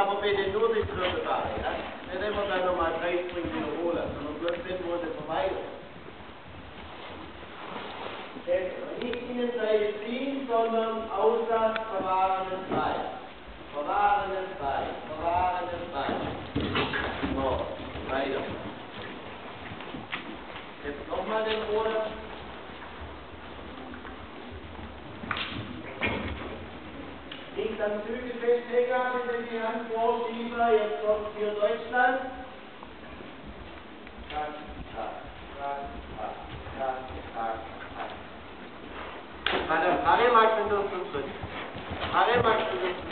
aber bitte nur die dritte Sache. Ja? Nicht immer dann nochmal 3 Springen wiederholen, sondern bloß den, wo sie verweigern. Nicht in den Teil ziehen, sondern Aussatz, verwahrenden Teil. Verwahrenden Teil, verwahrenden Teil. So, weiter. Jetzt nochmal den Ruder. Links am Zügel festhängen, bitte die Hand vorschieben. Jetzt kommt für Deutschland. Zack, zack, zack, zack, zack, zack, zack. Madame, Harry, magst du das zum Schritt? Harry, magst du das zum Schritt?